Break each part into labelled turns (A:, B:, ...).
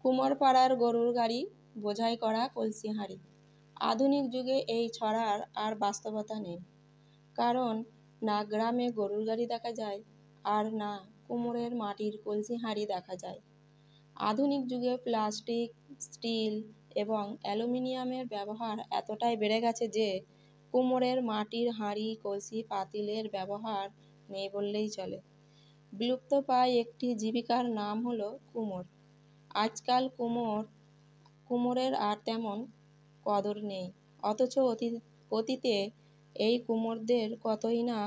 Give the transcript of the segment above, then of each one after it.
A: কুমোরপাড়ার গরুর গাড়ি, বোঝাই করা কলসি হাঁড়ি। আধুনিক যুগে এই ছড়ার আর বাস্তবতা নেই, কারণ না গ্রামে গরুর গাড়ি দেখা যায় আর না কুমোরের মাটির কলসি হাঁড়ি দেখা যায়। আধুনিক যুগে প্লাস্টিক, স্টিল এবং অ্যালুমিনিয়ামের ব্যবহার এতটাই বেড়ে গেছে যে কুমোরের মাটির হাঁড়ি, কলসি, পাতিলের ব্যবহার নেই বললেই চলে। বিলুপ্তপ্রায় একটি জীবিকার নাম হলো কুমোর। আজকাল কুমোরের আর তেমন কদর নেই, অথচ অতীতে এই কুমোরদের কতই না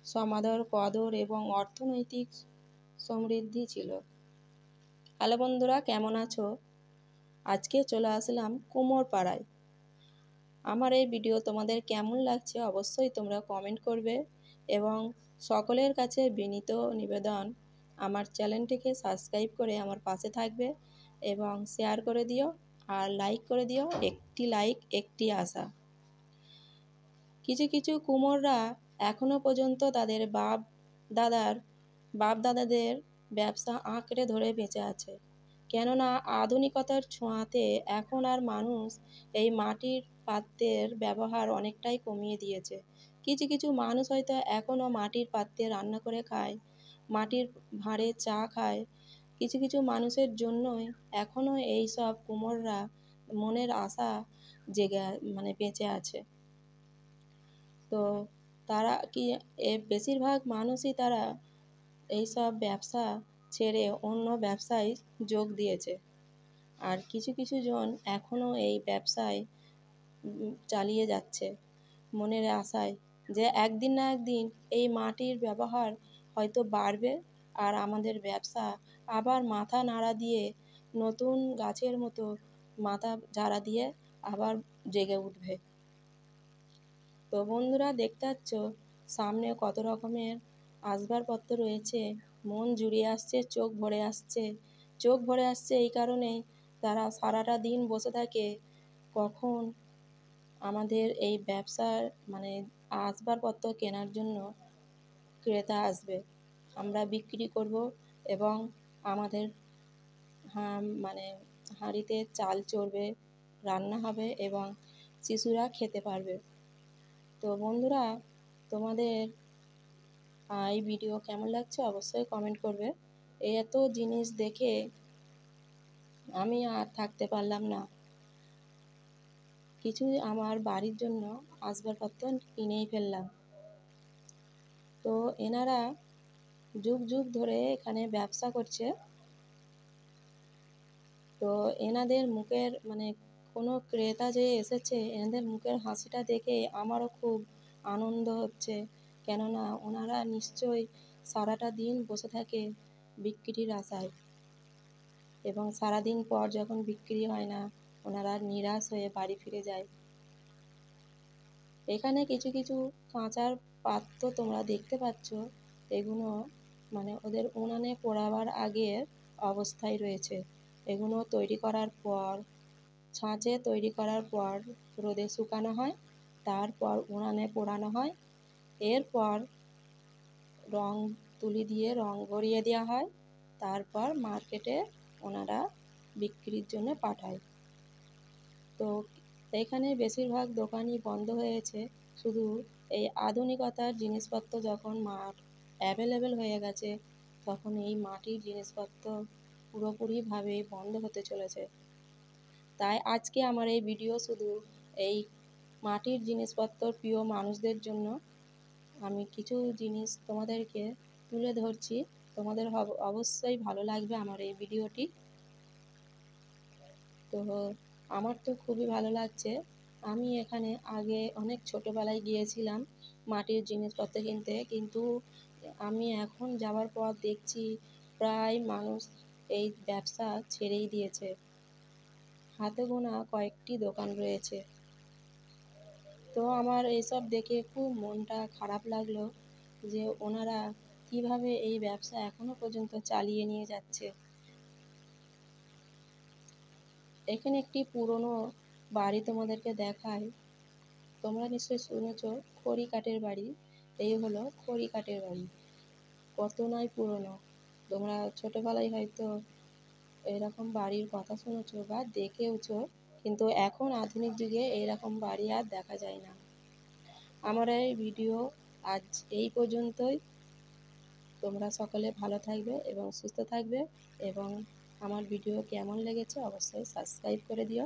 A: সমাদর, কদর এবং অর্থনৈতিক সমৃদ্ধি ছিল। হ্যালো বন্ধুরা, কেমন আছো? আজকে চলে আসলাম কুমোরপাড়ায়। আমার এই ভিডিও তোমাদের কেমন লাগছে অবশ্যই তোমরা কমেন্ট করবে এবং সকলের কাছে বিনীত নিবেদন, আমার চ্যানেলটিকে সাবস্ক্রাইব করে আমার পাশে থাকবে এবং শেয়ার করে দিও আর লাইক করে দিও। একটি লাইক একটি আশা। কিছু কিছু কুমোররা এখনও পর্যন্ত তাদের বাপ দাদাদের ব্যবসা আঁকড়ে ধরে বেঁচে আছে, কেননা আধুনিকতার ছোঁয়াতে এখন আর মানুষ এই মাটির পাত্রের ব্যবহার অনেকটাই কমিয়ে দিয়েছে। কিছু কিছু মানুষ হয়তো এখনও মাটির পাত্রে রান্না করে খায়, মাটির ভাঁড়ে চা খায়। কিছু কিছু মানুষের জন্যই এখনও এই সব কুমোররা মনের আশা জেগে বেঁচে আছে। তো তারা বেশিরভাগ মানুষই তারা এইসব ব্যবসা ছেড়ে অন্য ব্যবসায় যোগ দিয়েছে, আর কিছু কিছু জন এখনও এই ব্যবসায় চালিয়ে যাচ্ছে মনের আশায় যে একদিন না একদিন এই মাটির ব্যবহার হয়তো বাড়বে আর আমাদের ব্যবসা আবার মাথা নাড়া দিয়ে নতুন গাছের মতো মাথা ঝাড়া দিয়ে আবার জেগে উঠবে। তো বন্ধুরা, দেখতে পাচ্ছ সামনে কত রকমের আসবাবপত্র রয়েছে। মন জুড়িয়ে আসছে, চোখ ভরে আসছে এই কারণেই তারা সারাটা দিন বসে থাকে কখন আমাদের এই ব্যবসার আসবাবপত্র কেনার জন্য ক্রেতা আসবে, আমরা বিক্রি করব এবং আমাদের হাঁড়িতে চাল চড়বে, রান্না হবে এবং শিশুরা খেতে পারবে। তো বন্ধুরা, তোমাদের এই ভিডিও কেমন লাগছে অবশ্যই কমেন্ট করবে। এত জিনিস দেখে আমি আর থাকতে পারলাম না, কিছু আমার বাড়ির জন্য আসবাবপত্র কিনেই ফেললাম। তো এনারা যুগ যুগ ধরে এখানে ব্যবসা করছে। তো এনাদের মুখের কোনো ক্রেতা যে এসেছে, এনাদের মুখের হাসিটা দেখে আমারও খুব আনন্দ হচ্ছে, কেননা ওনারা নিশ্চয়ই সারাটা দিন বসে থাকে বিক্রির আশায়, এবং সারাদিন পর যখন বিক্রি হয় না ওনারা নিরাশ হয়ে বাড়ি ফিরে যায়। এখানে কিছু কিছু কাঁচার পাত্র তোমরা দেখতে পাচ্ছ, এগুলো ওদের উনানে পোড়াবার আগের অবস্থায় রয়েছে। এগুলো তৈরি করার পর ছাঁচে তৈরি করার পর রোদে শুকানো হয়, তারপর উনানে পোড়ানো হয়, এরপর রং তুলি দিয়ে রং ভরিয়ে দেওয়া হয়, তারপর মার্কেটে ওনারা বিক্রির জন্য পাঠায়। তো এখানে বেশিরভাগ দোকানই বন্ধ হয়েছে, শুধু এই আধুনিকতার জিনিসপত্র যখন অ্যাভেলেবেল হয়ে গেছে তখন এই মাটির জিনিসপত্র পুরোপুরিভাবে বন্ধ হতে চলেছে। তাই আজকে আমার এই ভিডিও শুধু এই মাটির জিনিসপত্র প্রিয় মানুষদের জন্য। আমি কিছু জিনিস তোমাদেরকে তুলে ধরছি, তোমাদের অবশ্যই ভালো লাগবে আমার এই ভিডিওটি। তো আমার তো খুবই ভালো লাগছে। আমি এখানে আগে অনেক ছোটোবেলায় গিয়েছিলাম মাটির জিনিসপত্র কিনতে, কিন্তু আমি এখন যাওয়ার পর দেখছি প্রায় মানুষ এই ব্যবসা ছেড়েই দিয়েছে, হাতে গোনা কয়েকটি দোকান রয়েছে। তো আমার এইসব দেখে খুব মনটা খারাপ লাগলো যে ওনারা কিভাবে এই ব্যবসা এখনো পর্যন্ত চালিয়ে নিয়ে যাচ্ছে। এখানে একটি পুরনো বাড়ি তোমাদেরকে দেখাই, তোমরা নিশ্চয়ই শুনেছ খড়ি কাঠের বাড়ি। এই হলো খড়ি কাঠের বাড়ি, কত নয় পুরনো। তোমরা ছোটোবেলায় হয়তো এরকম বাড়ির কথা শুনেছো বা দেখেওছো, কিন্তু এখন আধুনিক যুগে এইরকম বাড়ি আর দেখা যায় না। আমার এই ভিডিও আজ এই পর্যন্তই। তোমরা সকলে ভালো থাকবে এবং সুস্থ থাকবে, এবং আমার ভিডিও কেমন লেগেছে অবশ্যই সাবস্ক্রাইব করে দিও।